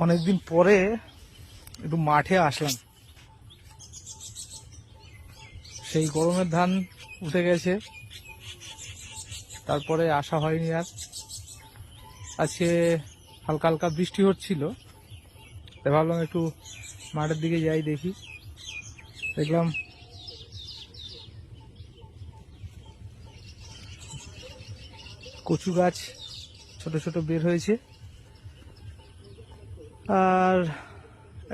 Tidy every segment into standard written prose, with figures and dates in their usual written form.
অনেকদিন পরে একটু মাঠে আসলাম। সেই গরমের ধান উঠে গেছে, তারপরে আসা হয়নি আর। আজকে হালকা হালকা বৃষ্টি হচ্ছিল, তাই ভাবলাম একটু মাঠের দিকে যাই, দেখি। দেখলাম কচু গাছ ছোট ছোট বের হয়েছে, আর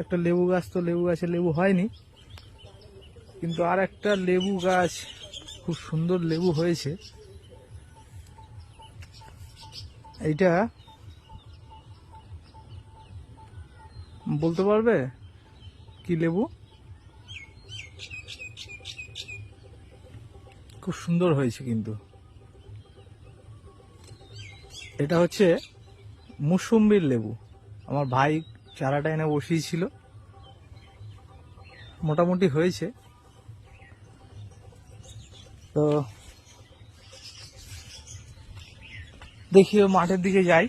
একটা লেবু গাছ, তো লেবু গাছে লেবু হয়নি, কিন্তু আর একটা লেবু গাছ খুব সুন্দর লেবু হয়েছে। এইটা বলতে পারবে কি লেবু? খুব সুন্দর হয়েছে, কিন্তু এটা হচ্ছে মুসম্বির লেবু। আমার ভাই চারাটা এনে বসিয়েছিল, মোটামুটি হয়েছে। তো দেখি মাঠের দিকে যাই।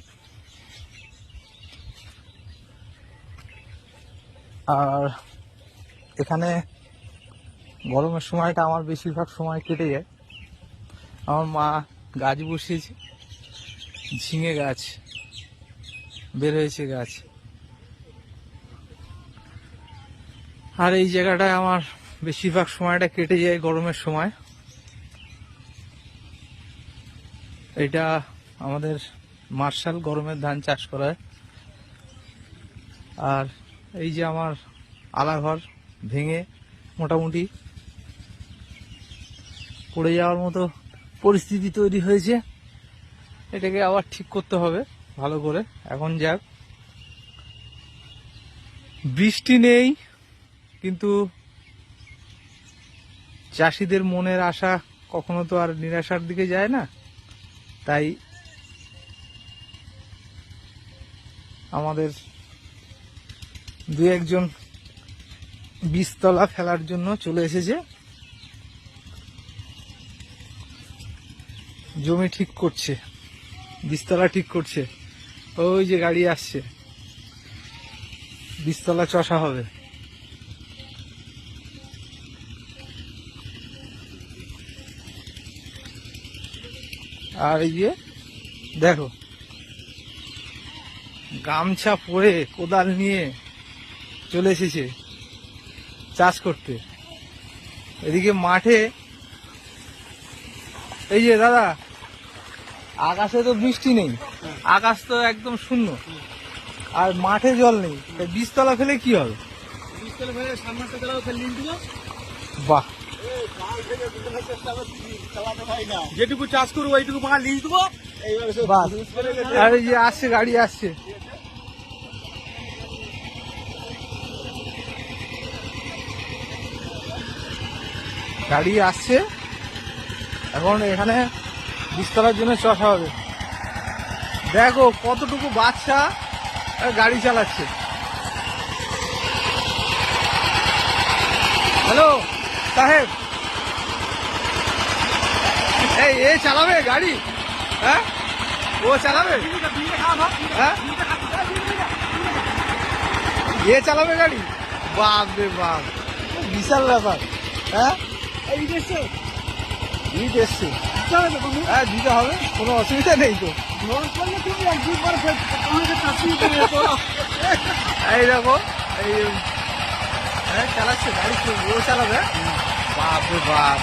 আর এখানে গরমের সময়টা আমার বেশিরভাগ সময় কেটে যায়। আমার মা গাছ বসিয়েছে, ঝিঙে গাছ বের হয়েছে গাছ। আর এই জায়গাটায় আমার বেশিরভাগ সময়টা কেটে যায় গরমের সময়। এটা আমাদের মার্শাল গরমের ধান চাষ করা হয়। আর এই যে আমার আলাঘর ভেঙে মোটামুটি পড়ে যাওয়ার মতো পরিস্থিতি তৈরি হয়েছে, এটাকে আবার ঠিক করতে হবে ভালো করে। এখন যাক, বৃষ্টি নেই, কিন্তু চাষিদের মনের আশা কখনো তো আর নিরাশার দিকে যায় না। তাই আমাদের দু একজন বীজতলা ফেলার জন্য চলে এসেছে, জমি ঠিক করছে, বীজতলা ঠিক করছে। ওই যে গাড়ি আসছে, বীজতলা চষা হবে। আর এই যে দেখো, গামছা পরে কোদাল নিয়ে চলে এসেছে চাষ করতে। এদিকে মাঠে এই যে দাদা, আকাশে তো বৃষ্টি নেই, আকাশ তো একদম শূন্য, আর মাঠে জল নেই। বীজতলা ফেলে কি হবে? বাহ, যেটুকু চাষ করবো ওইটুকু মাল লিজ দেবো। আর এই যে আসছে, গাড়ি আসছে। গাড়ি আসছে, এখন এখানে বীজতলার জন্য চষা হবে। দেখো কতটুকু বাচ্চা গাড়ি চালাচ্ছে। হ্যালো সাহেব, এই এ চালাবে গাড়ি? হ্যাঁ, ও চালাবে? হ্যাঁ, এ চালাবে গাড়ি? বাপ রে বাপ, বিশাল ব্যাপার। হ্যাঁ, ইট এসছে, হ্যাঁ দিতে হবে, কোনো অসুবিধা নেই তো। এই দেখো, এই হ্যাঁ চালাচ্ছে গাড়ি, ও চালাবে? বাপ রে বাপ,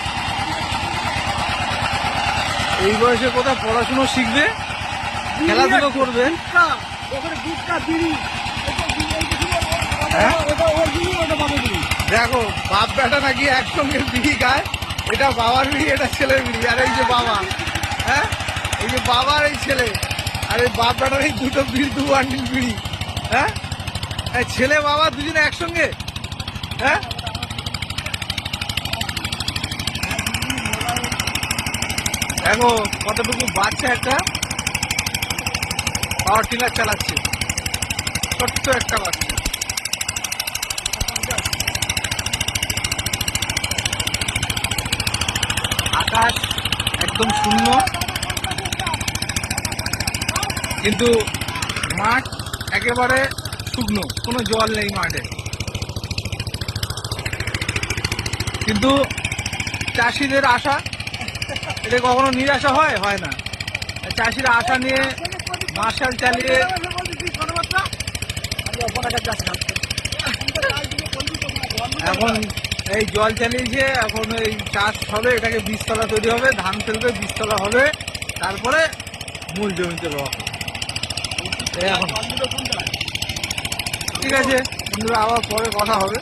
এই বয়সে কোথায় পড়াশুনো শিখবে, খেলাধুলো করবে। দেখো বাপ বেটা নাকি একসঙ্গে বিড়ি খায়, এটা বাবার বিড়ি, এটা ছেলের বিড়ি। আর এই যে বাবা, হ্যাঁ এই যে বাবার এই ছেলে, আর এই বাপ বেটার এই দুটো বিড়ি, দু বান্ডিল বিড়ি। হ্যাঁ, ছেলে বাবা দুজনে একসঙ্গে। হ্যাঁ, দেখো কতটুকু বাচ্চা একটা পাওয়ার টিলার চালাচ্ছে, ছোট্ট একটা বাচ্চা। আকাশ একদম শূন্য, কিন্তু মাঠ একেবারে শুকনো, কোনো জল নেই মাঠে। কিন্তু চাষিদের আশা, এটা কখনো নিরাশা হয়? হয় না। চাষিরা আশা নিয়ে মার্শাল চালিয়ে এখন এই জল চালিয়েছে, এখন এই চাষ হবে, এটাকে বীজতলা তৈরি হবে, ধান ফেলবে, বীজতলা হবে, তারপরে মূল জমিতে রোয়া হবে। এই এখন ঠিক আছে বন্ধুরা, আবার পরে কথা হবে।